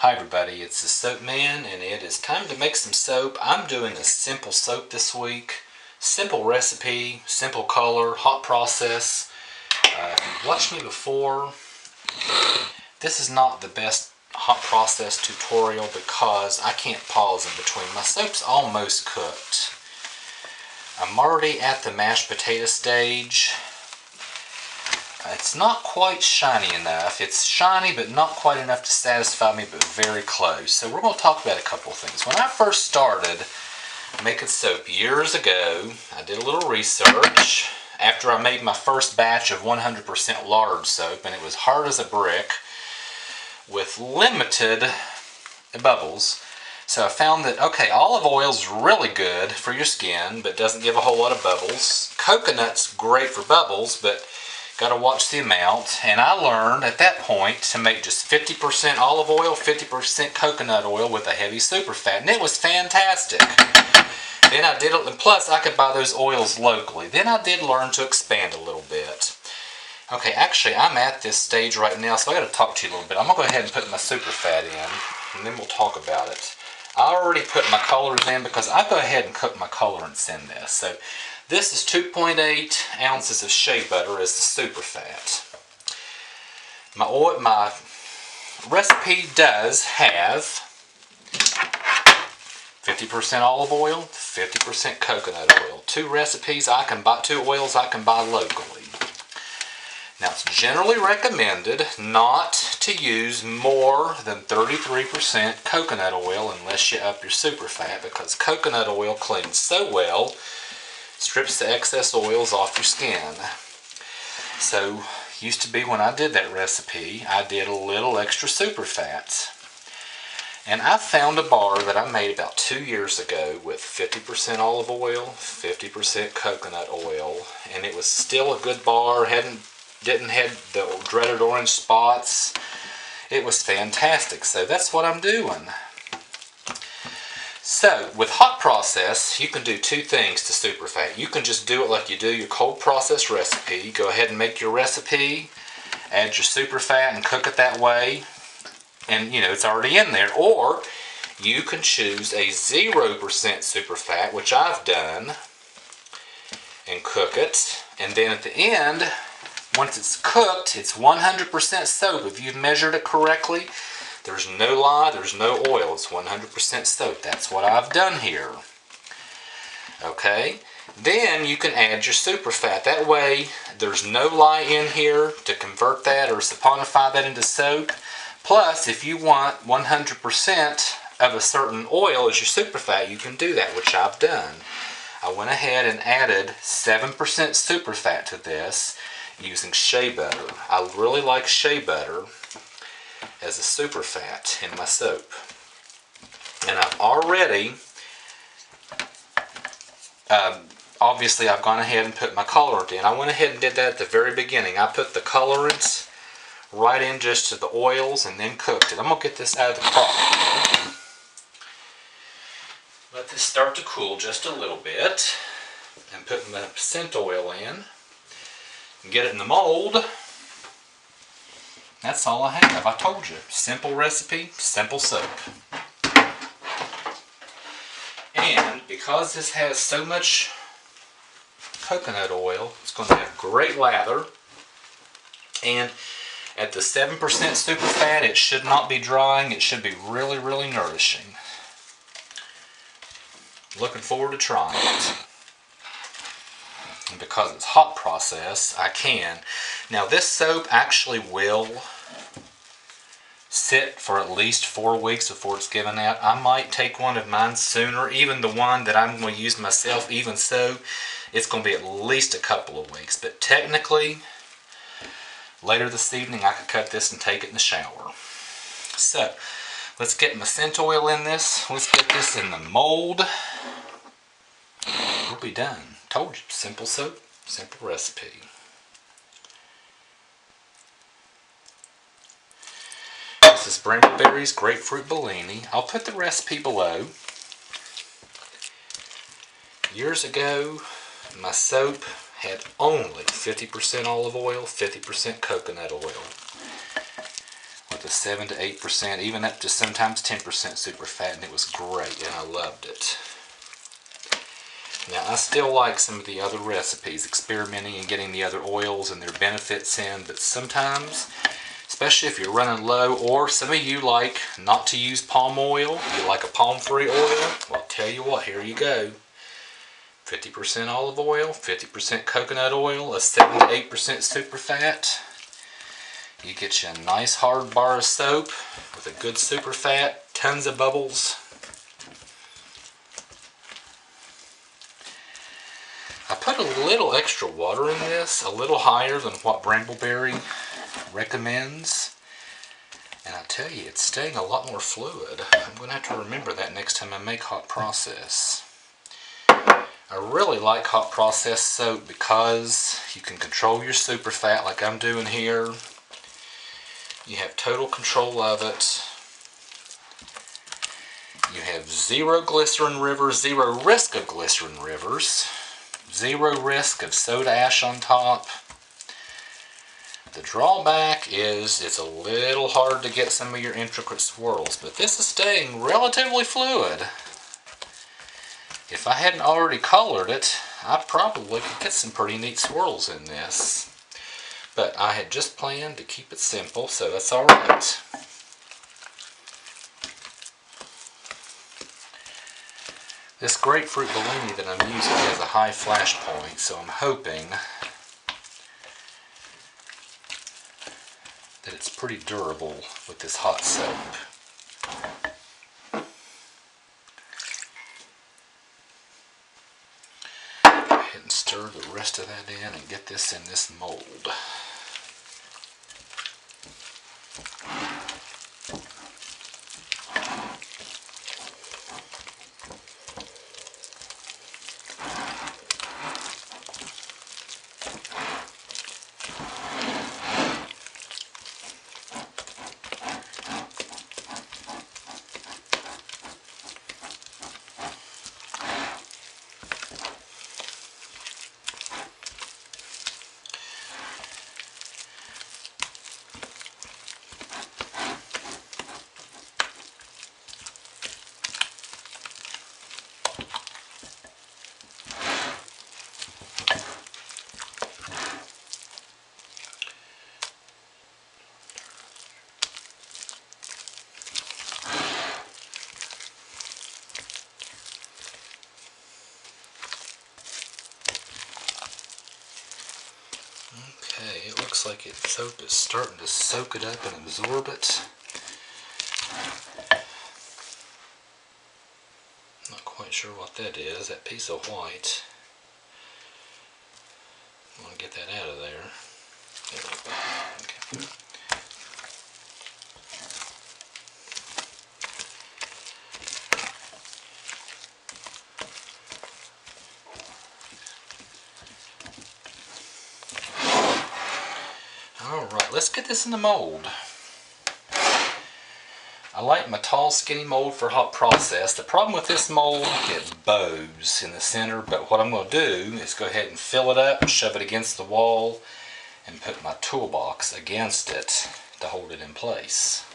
Hi everybody, it's the Soap Man and it is time to make some soap. I'm doing a simple soap this week. Simple recipe, simple color, hot process. If you've watched me before, this is not the best hot process tutorial because I can't pause in between. My soap's almost cooked. I'm already at the mashed potato stage. It's not quite shiny enough. It's shiny but not quite enough to satisfy me, but very close. So we're going to talk about a couple of things. When I first started making soap years ago, I did a little research after I made my first batch of 100% lard soap, and it was hard as a brick with limited bubbles. So I found that, okay, olive oil is really good for your skin, but doesn't give a whole lot of bubbles. Coconut's great for bubbles, but got to watch the amount. And I learned at that point to make just 50% olive oil, 50% coconut oil with a heavy superfat, and it was fantastic. Then I did it, and plus I could buy those oils locally. Then I did learn to expand a little bit. Okay, actually I'm at this stage right now, so I got to talk to you a little bit. I'm going to go ahead and put my superfat in, and then we'll talk about it. I already put my colors in because I go ahead and cook my colorants in this. So this is 2.8 ounces of shea butter as the superfat. My recipe does have 50% olive oil, 50% coconut oil. Two recipes I can buy, two oils I can buy locally. Now it's generally recommended not to use more than 33% coconut oil unless you up your superfat, because coconut oil cleans so well, strips the excess oils off your skin. So used to be when I did that recipe, I did a little extra superfat. And I found a bar that I made about 2 years ago with 50% olive oil, 50% coconut oil, and it was still a good bar. Didn't have the dreaded orange spots. It was fantastic. So that's what I'm doing. So with hot process, you can do two things to superfat. You can just do it like you do your cold process recipe. Go ahead and make your recipe, add your superfat and cook it that way, and you know it's already in there. Or you can choose a 0% superfat, which I've done, and cook it, and then at the end, once it's cooked, it's 100% soap. If you've measured it correctly, there's no lye, there's no oil. It's 100% soap. That's what I've done here. Okay? Then you can add your superfat. That way, there's no lye in here to convert that or saponify that into soap. Plus, if you want 100% of a certain oil as your superfat, you can do that, which I've done. I went ahead and added 7% superfat to this using shea butter. I really like shea butter as a superfat in my soap. And I've already, obviously I've gone ahead and put my colorant in. I went ahead and did that at the very beginning. I put the colorants right in just to the oils and then cooked it. I'm going to get this out of the crock. Let this start to cool just a little bit and put my scent oil in and get it in the mold. That's all I have. I told you. Simple recipe, simple soap. And because this has so much coconut oil, it's going to have great lather. And at the 7% superfat, it should not be drying. It should be really, really nourishing. Looking forward to trying it. And because it's hot process, I can. Now this soap actually will sit for at least 4 weeks before it's given out. I might take one of mine sooner, even the one that I'm going to use myself. Even so, it's going to be at least a couple of weeks. But technically, later this evening I could cut this and take it in the shower. So, let's get my scent oil in this. Let's get this in the mold. We'll be done. Told you, simple soap, simple recipe. This is Brambleberry's Grapefruit Bellini. I'll put the recipe below. Years ago, my soap had only 50% olive oil, 50% coconut oil. With a the 7 to 8%, even up to sometimes 10% superfat, and it was great, and I loved it. Now, I still like some of the other recipes, experimenting and getting the other oils and their benefits in, but sometimes, especially if you're running low, or some of you like not to use palm oil, you like a palm-free oil, well, I'll tell you what, here you go. 50% olive oil, 50% coconut oil, a 7 to 8% superfat. You get you a nice hard bar of soap with a good superfat, tons of bubbles. I put a little extra water in this, a little higher than what Brambleberry recommends. And I tell you, it's staying a lot more fluid. I'm going to have to remember that next time I make hot process. I really like hot process soap because you can control your superfat like I'm doing here. You have total control of it. You have zero glycerin rivers, zero risk of glycerin rivers, zero risk of soda ash on top. The drawback is it's a little hard to get some of your intricate swirls, but this is staying relatively fluid. If I hadn't already colored it, I probably could get some pretty neat swirls in this. But I had just planned to keep it simple, so that's alright. This grapefruit bellini that I'm using has a high flash point, so I'm hoping that it's pretty durable with this hot soap. And stir the rest of that in and get this in this mold. Okay, it looks like its soap is starting to soak it up and absorb it. Not quite sure what that is, that piece of white. I want to get that out of there. There we go. Okay. Alright, let's get this in the mold. I like my tall skinny mold for hot process. The problem with this mold, it bows in the center, but what I'm going to do is go ahead and fill it up, shove it against the wall, and put my toolbox against it to hold it in place.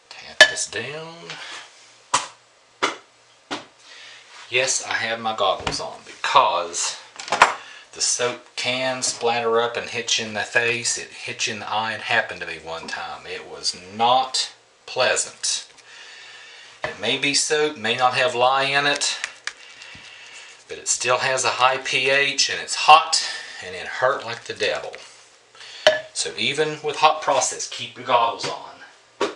Tap this down. Yes, I have my goggles on because the soap can splatter up and hit you in the face. It hit you in the eye. It happened to me one time. It was not pleasant. It may be soap, may not have lye in it, but it still has a high pH and it's hot and it hurt like the devil. So even with hot process, keep your goggles on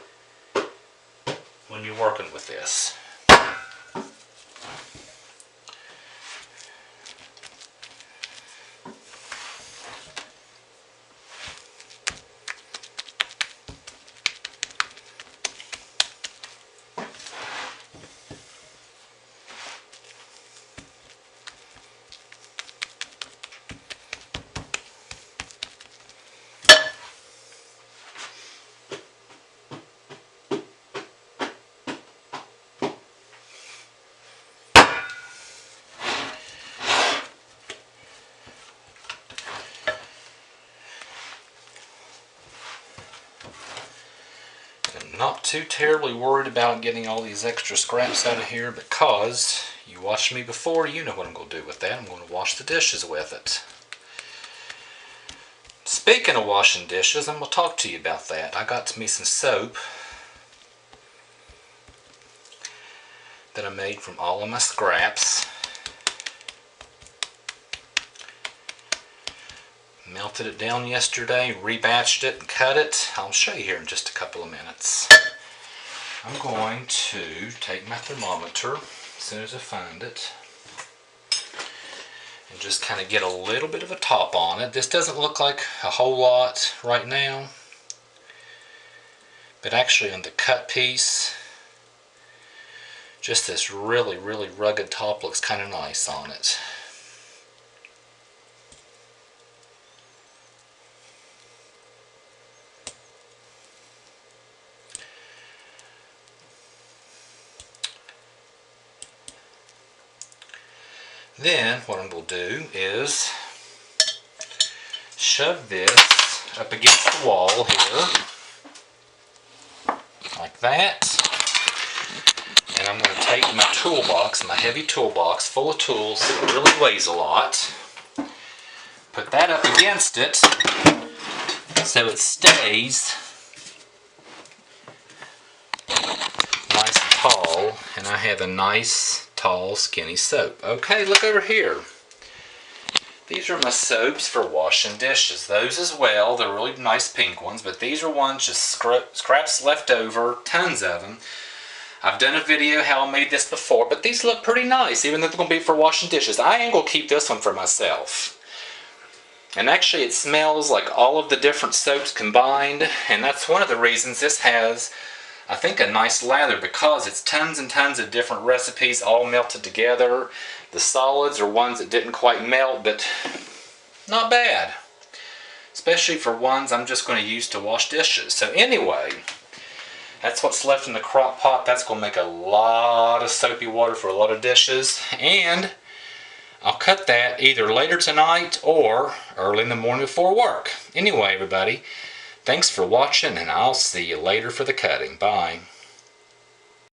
when you're working with this. not too terribly worried about getting all these extra scraps out of here because you watched me before, you know what I'm going to do with that. I'm going to wash the dishes with it. Speaking of washing dishes, I'm going to talk to you about that. I got me some soap that I made from all of my scraps. Melted it down yesterday, rebatched it and cut it. I'll show you here in just a couple of minutes. I'm going to take my thermometer as soon as I find it and just kind of get a little bit of a top on it. This doesn't look like a whole lot right now, but actually on the cut piece, just this really, really rugged top looks kind of nice on it. Then what I'm going to do is shove this up against the wall here, like that. And I'm going to take my toolbox, my heavy toolbox full of tools, it really weighs a lot, put that up against it so it stays nice and tall, and I have a nice tall skinny soap. Okay, look over here. These are my soaps for washing dishes. Those as well, they're really nice pink ones, but these are ones just scraps left over, tons of them. I've done a video how I made this before, but these look pretty nice, even though they're going to be for washing dishes. I am going to keep this one for myself. And actually it smells like all of the different soaps combined, and that's one of the reasons this has, I think, a nice lather, because it's tons and tons of different recipes all melted together. The solids are ones that didn't quite melt, but not bad. Especially for ones I'm just going to use to wash dishes. So anyway, that's what's left in the crock pot. That's going to make a lot of soapy water for a lot of dishes. And I'll cut that either later tonight or early in the morning before work. Anyway, everybody, thanks for watching, and I'll see you later for the cutting. Bye.